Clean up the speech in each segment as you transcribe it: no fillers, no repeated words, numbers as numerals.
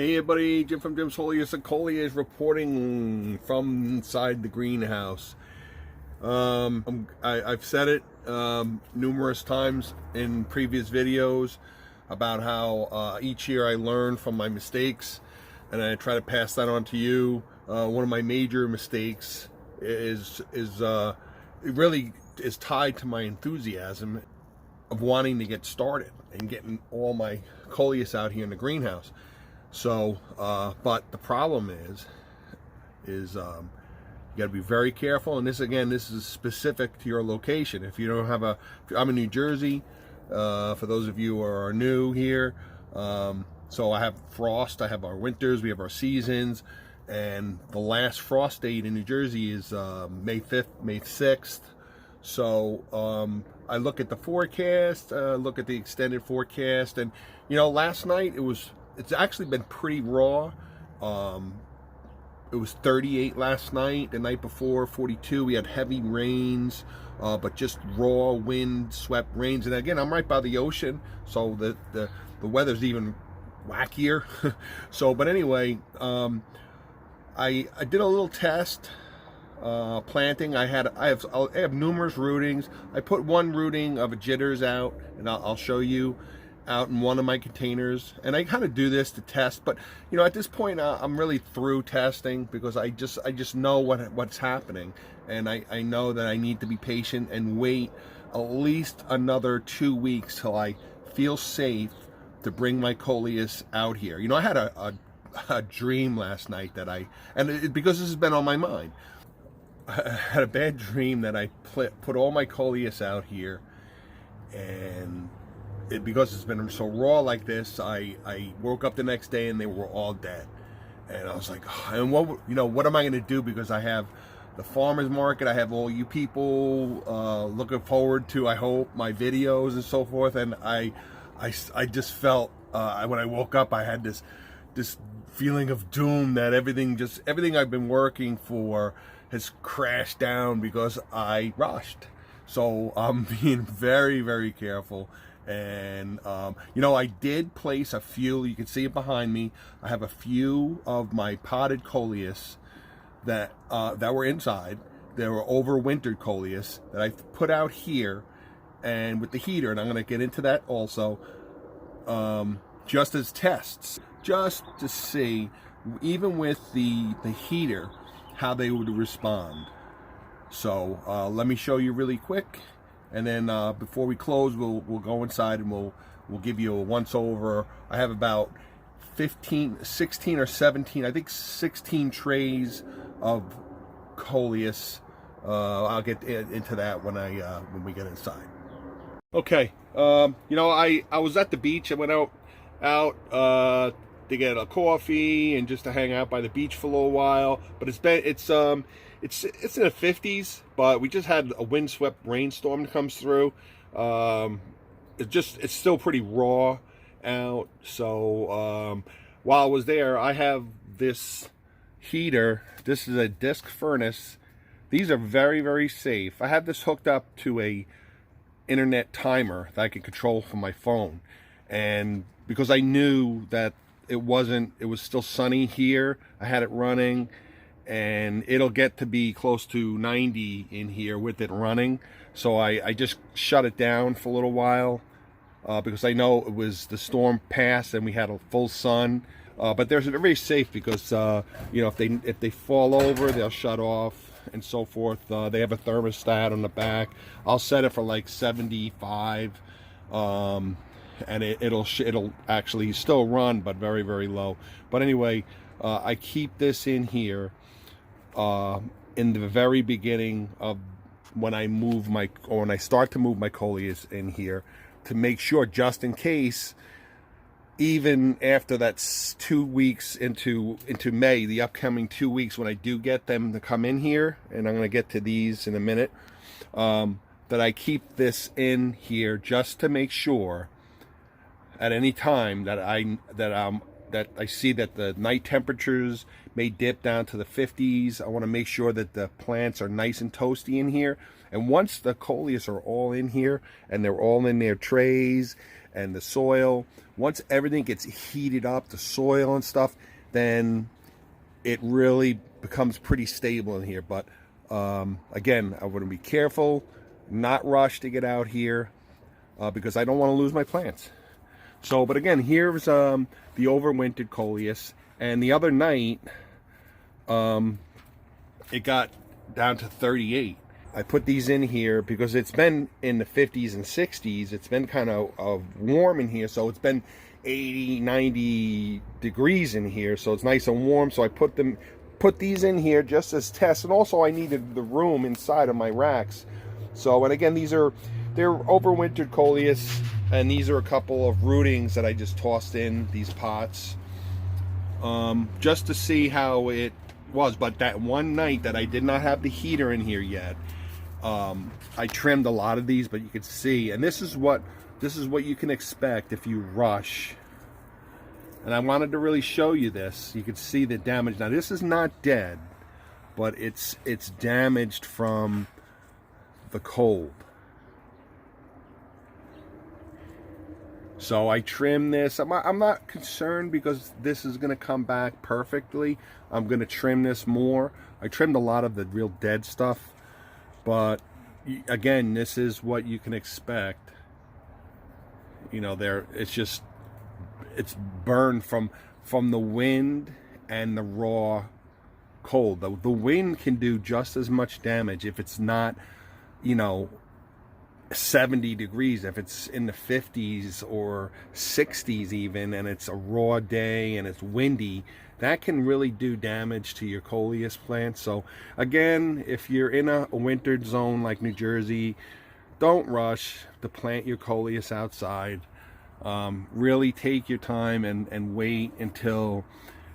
Hey everybody, Jim from Jim's Coleus and Coleus reporting from inside the greenhouse. I've said it numerous times in previous videos about how each year I learn from my mistakes and I try to pass that on to you. One of my major mistakes is it really is tied to my enthusiasm of wanting to get started and getting all my Coleus out here in the greenhouse. So, but the problem is you got to be very careful. And this is specific to your location. If you don't have I'm in New Jersey. For those of you who are new here, so I have frost. I have our winters. We have our seasons, and the last frost date in New Jersey is May 5th, May 6th. So I look at the forecast, look at the extended forecast, and last night it's actually been pretty raw. It was 38 last night. The night before, 42. We had heavy rains, but just raw wind swept rains. And again, I'm right by the ocean, so the weather's even wackier. So, but anyway, I did a little test planting. I have numerous rootings. I put one rooting of a jitters out, and I'll show you, out in one of my containers. And I kind of do this to test, but at this point I'm really through testing, because I just know what's happening, and I know that I need to be patient and wait at least another 2 weeks till I feel safe to bring my Coleus out here. I had a dream last night because this has been on my mind. I had a bad dream that I put all my Coleus out here, and because it's been so raw like this, I woke up the next day and they were all dead. And I was like, oh, and what am I going to do? Because I have the farmers market, I have all you people looking forward to, I hope, my videos and so forth. And I just felt when I woke up, I had this feeling of doom that everything I've been working for has crashed down because I rushed. So I'm being very, very careful. And I did place a few, you can see it behind me, I have a few of my potted Coleus that were inside. They were overwintered Coleus that I've put out here, and with the heater, and I'm going to get into that also, just as tests, just to see, even with the heater, how they would respond. So let me show you really quick. And then before we close, we'll go inside and we'll give you a once over. I have about 16 or 17, I think 16 trays of Coleus. I'll get into that when we get inside. Okay, I was at the beach. I went out to get a coffee and just to hang out by the beach for a little while. But it's in the 50s, but we just had a windswept rainstorm that comes through. It's still pretty raw out. So while I was there, I have this heater. This is a disc furnace. These are very, very safe. I have this hooked up to a internet timer that I can control from my phone, and because I knew that it was still sunny here, I had it running, and it'll get to be close to 90 in here with it running. So I just shut it down for a little while because I know it was the storm passed and we had a full sun. But they're very safe because if they fall over, they'll shut off and so forth. They have a thermostat on the back. I'll set it for like 75, and it'll actually still run, but very, very low. But anyway, I keep this in here in the very beginning of when I start to move my Coleus in here, to make sure, just in case, even after that's 2 weeks into May, the upcoming 2 weeks, when I do get them to come in here, and I'm going to get to these in a minute, that I keep this in here just to make sure at any time that that I see that the night temperatures may dip down to the 50s. I want to make sure that the plants are nice and toasty in here. And once the Coleus are all in here and they're all in their trays and the soil, once everything gets heated up, the soil and stuff, then it really becomes pretty stable in here. But again, I want to be careful, not rush to get out here because I don't want to lose my plants. So, but again, here's the overwintered Coleus, and the other night it got down to 38. I put these in here because it's been in the 50s and 60s. It's been kind of warm in here, so it's been 80, 90 degrees in here, so it's nice and warm. So I put these in here just as tests, and also I needed the room inside of my racks. So, and again, they're overwintered Coleus, and these are a couple of rootings that I just tossed in these pots just to see how it was. But that one night that I did not have the heater in here yet, I trimmed a lot of these, but you can see, and this is what you can expect if you rush. And I wanted to really show you this. You can see the damage. Now this is not dead, but it's damaged from the cold. So I trimmed this. I'm not concerned because this is going to come back perfectly. I'm going to trim this more. I trimmed a lot of the real dead stuff, but again, this is what you can expect. You know, it's burned from the wind and the raw cold. The wind can do just as much damage if it's not, you know, 70 degrees, if it's in the 50s or 60s even, and it's a raw day and it's windy, that can really do damage to your Coleus plants. So again, if you're in a wintered zone like New Jersey, don't rush to plant your Coleus outside. Really take your time and wait until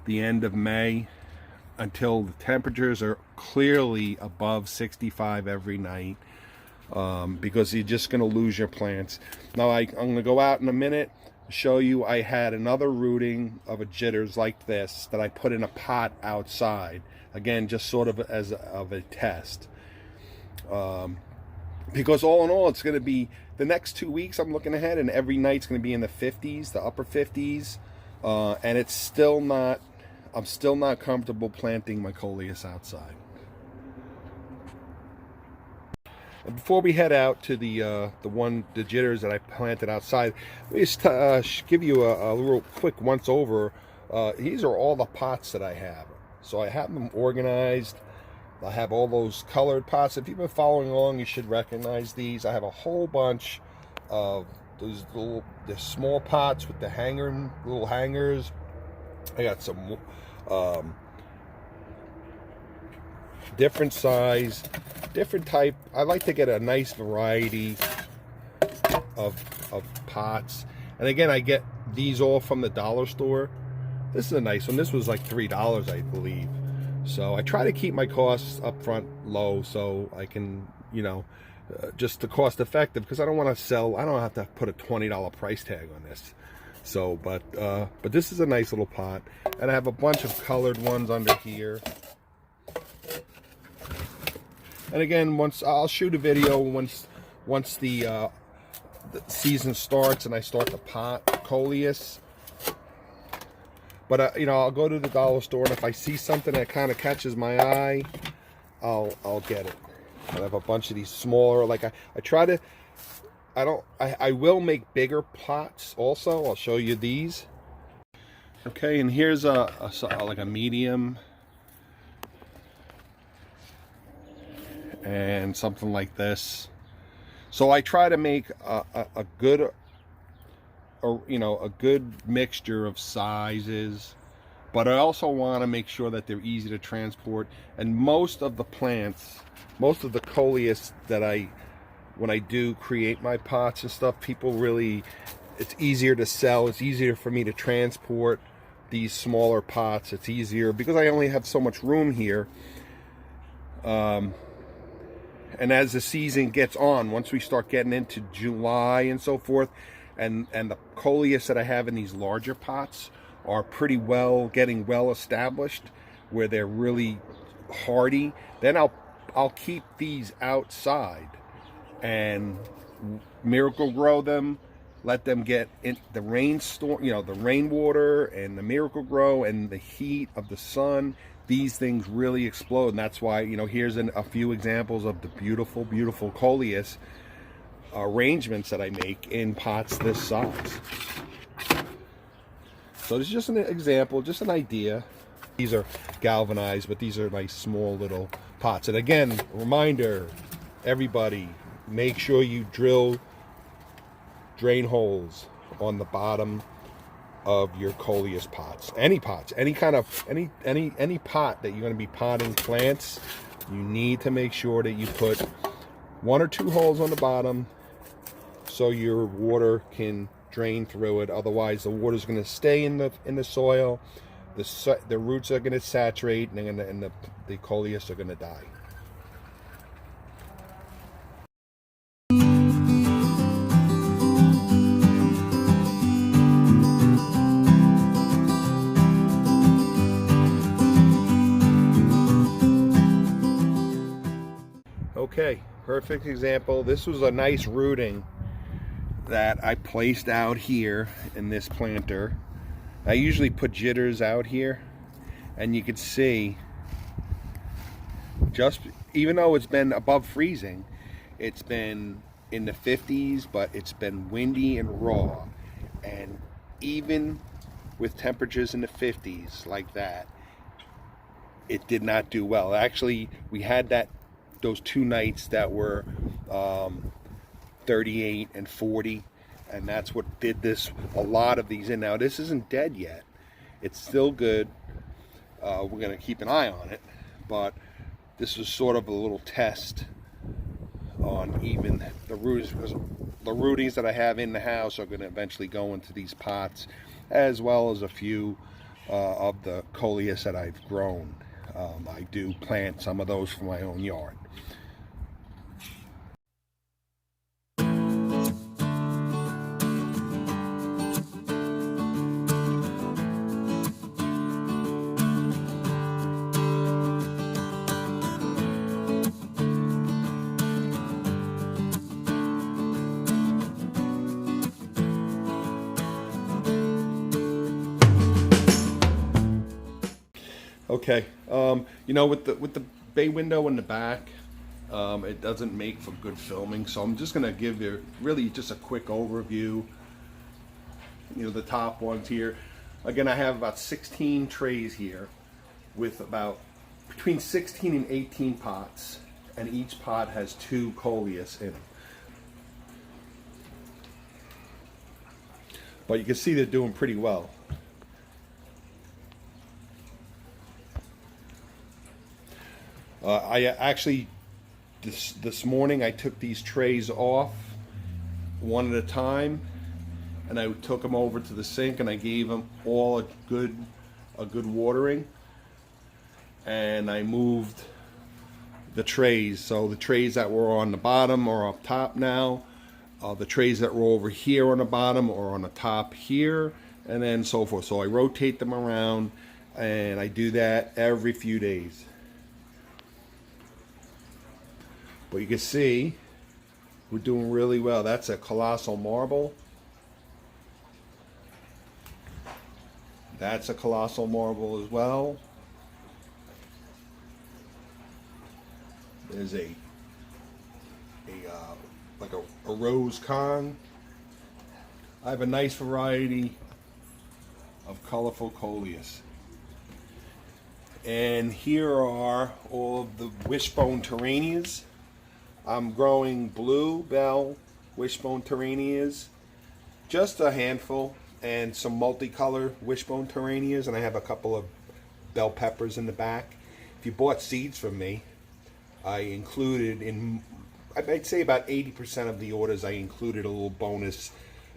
the end of May, until the temperatures are clearly above 65 every night. Because you're just going to lose your plants. Now I'm going to go out in a minute, show you I had another rooting of a jitters like this that I put in a pot outside, again just sort of as a test, because all in all it's going to be the next 2 weeks. I'm looking ahead, and every night's going to be in the 50s, the upper 50s, and it's still not, I'm still not comfortable planting my Coleus outside. Before we head out to the jitters that I planted outside, let me just give you a little quick once over. These are all the pots that I have. So I have them organized. I have all those colored pots. If you've been following along, you should recognize these. I have a whole bunch of those the small pots with the little hangers. I got some different size, different type. I like to get a nice variety of pots. And again, I get these all from the dollar store. This is a nice one. This was like $3, I believe. So I try to keep my costs up front low so I can, you know, just the cost effective, because I don't want to sell, I don't have to put a $20 price tag on this. So, but this is a nice little pot. And I have a bunch of colored ones under here. And again, I'll shoot a video once the season starts and I start to pot Coleus. But you know, I'll go to the dollar store, and if I see something that kind of catches my eye, I'll get it. I have a bunch of these smaller. Like I try to. I will make bigger pots also. I'll show you these. Okay, and here's like a medium. And something like this. So I try to make a good, you know, a good mixture of sizes, but I also want to make sure that they're easy to transport. And most of the plants, most of the Coleus that when I do create my pots and stuff, people really, it's easier to sell. It's easier for me to transport these smaller pots. It's easier because I only have so much room here. And as the season gets on, once we start getting into July and so forth, and the Coleus that I have in these larger pots are getting well established, where they're really hardy, then I'll keep these outside and miracle grow them, let them get in the rainstorm, the rainwater and the miracle grow and the heat of the sun. These things really explode, and that's why, here's a few examples of the beautiful, beautiful Coleus arrangements that I make in pots this size. So this is just an example, just an idea. These are galvanized, but these are nice small little pots. And again, reminder, everybody, make sure you drill drain holes on the bottom of your Coleus pots. Any pots, any pot that you're going to be potting plants, you need to make sure that you put 1 or 2 holes on the bottom so your water can drain through it. Otherwise, the water is going to stay in the soil. The roots are going to saturate, and the Coleus are going to die. Okay, perfect example. This was a nice rooting that I placed out here in this planter. I usually put jitters out here, and you can see, just even though it's been above freezing, it's been in the 50s, but it's been windy and raw. And even with temperatures in the 50s like that, it did not do well. Actually, we had those 2 nights that were 38 and 40, and that's what did a lot of these in. Now, this isn't dead yet. It's still good. We're going to keep an eye on it, but this is sort of a little test on even the rootings, because the rootings that I have in the house are going to eventually go into these pots, as well as a few of the Coleus that I've grown. I do plant some of those from my own yard. Okay, with the bay window in the back, it doesn't make for good filming, so I'm just going to give you really just a quick overview. The top ones here. Again, I have about 16 trays here with about between 16 and 18 pots, and each pot has 2 Coleus in them. But you can see they're doing pretty well. I actually, this morning, I took these trays off one at a time, and I took them over to the sink, and I gave them all a good watering, and I moved the trays. So the trays that were on the bottom are up top now. The trays that were over here on the bottom are on the top here, and then so forth. So I rotate them around, and I do that every few days. But you can see we're doing really well. That's a colossal marble. That's a colossal marble as well. There's like a rose con. I have a nice variety of colorful Coleus. And here are all of the wishbone Terranias. I'm growing blue bell wishbone Terranias, just a handful, and some multicolor wishbone Terranias, and I have a couple of bell peppers in the back. If you bought seeds from me, I included in, I'd say about 80% of the orders, I included a little bonus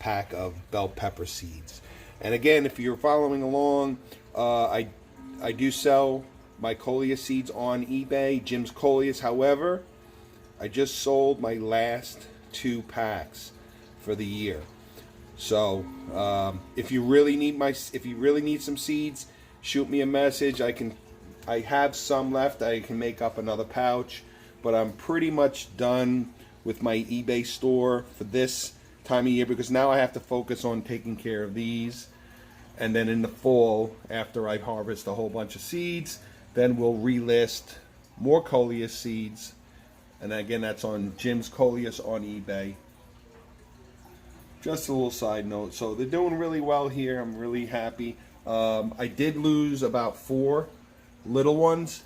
pack of bell pepper seeds. And again, if you're following along, I do sell my Coleus seeds on eBay, Jim's Coleus. However, I just sold my last 2 packs for the year. So if you really need some seeds, shoot me a message. I have some left. I can make up another pouch, but I'm pretty much done with my eBay store for this time of year, because now I have to focus on taking care of these. And then in the fall, after I harvest a whole bunch of seeds, then we'll relist more Coleus seeds. And again, that's on Jim's Coleus on eBay. Just a little side note. So they're doing really well here. I'm really happy. I did lose about 4 little ones.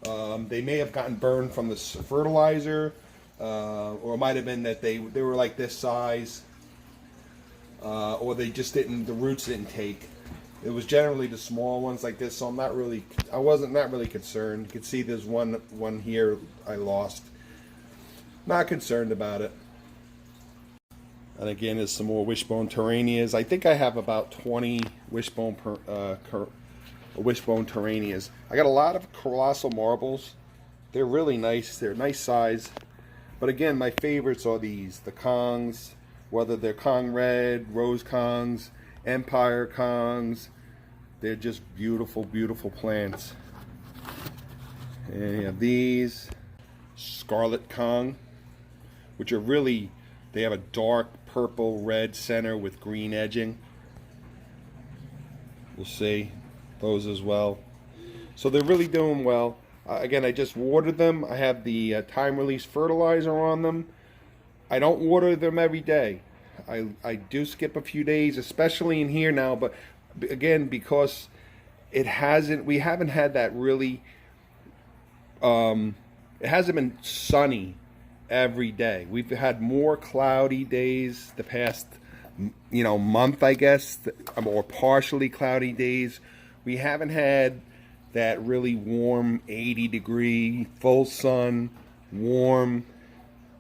They may have gotten burned from the fertilizer, or it might have been that they were like this size, or they just didn't, the roots didn't take. It was generally the small ones like this, so I wasn't not really concerned. You can see there's one here I lost. Not concerned about it. And again, there's some more wishbone Terranias. I think I have about 20 wishbone Terranias. I got a lot of colossal marbles. They're really nice. They're nice size. But again, my favorites are these, the Kongs, whether they're Kong Red, Rose Kongs, Empire Kongs. They're just beautiful, beautiful plants. And you have these, Scarlet Kong, which are really, they have a dark purple red center with green edging. We'll see those as well. So they're really doing well. Again, I just watered them. I have the time release fertilizer on them. I don't water them every day. I do skip a few days, especially in here now, but again, because we haven't had that really, it hasn't been sunny every day. We've had more cloudy days the past, month, I guess, or partially cloudy days. We haven't had that really warm 80-degree, full sun, warm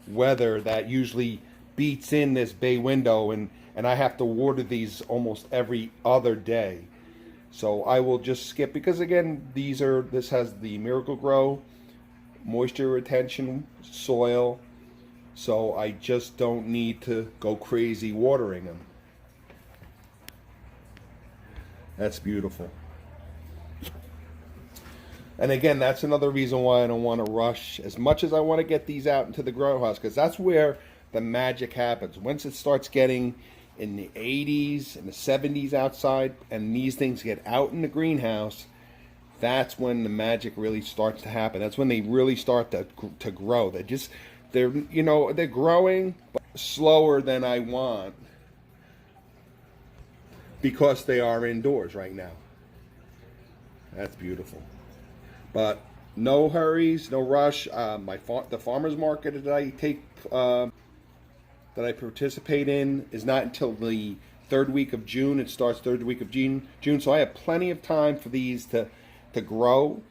weather that usually beats in this bay window, and I have to water these almost every other day. So I will just skip, because again, this has the Miracle Grow moisture retention soil, so I just don't need to go crazy watering them. That's beautiful. And again, that's another reason why I don't want to rush as much as I want to get these out into the grow house, because that's where the magic happens. Once it starts getting in the 80s and the 70s outside, and these things get out in the greenhouse, that's when the magic really starts to happen. That's when they really start to grow. They're growing, but slower than I want, because they are indoors right now. That's beautiful. But no hurries, no rush. The farmer's market that I participate in is not until the 3rd week of June. It starts 3rd week of June. So I have plenty of time for these to grow.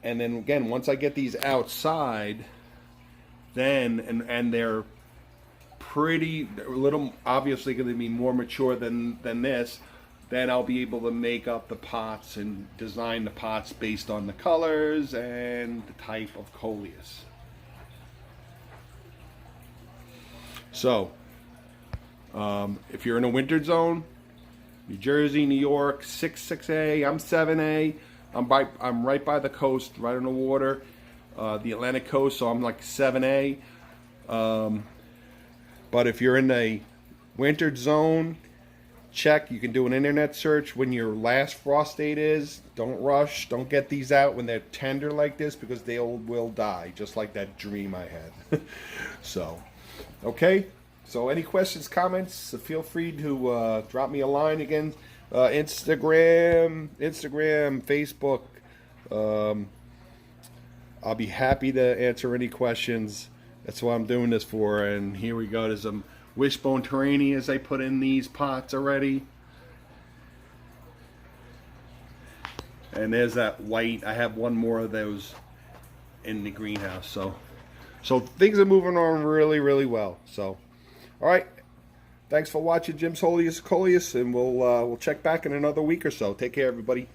And then again, once I get these outside, then and they're a little obviously going to be more mature than this, then I'll be able to make up the pots and design the pots based on the colors and the type of Coleus. So, if you're in a winter zone, New Jersey, New York, 6A, I'm 7A. I'm right by the coast, right on the water, the Atlantic coast, so I'm like 7A. But if you're in a winter zone, check. You can do an internet search when your last frost date is. Don't rush. Don't get these out when they're tender like this, because they will die, just like that dream I had. So, okay. So any questions, comments, feel free to drop me a line again. Instagram, Facebook. I'll be happy to answer any questions. That's what I'm doing this for. And here we go. There's some wishbone Terranias I put in these pots already. And there's that white. I have one more of those in the greenhouse. So things are moving on really, really well. So, all right. Thanks for watching Jim's Coleus, and we'll check back in another week or so. Take care, everybody.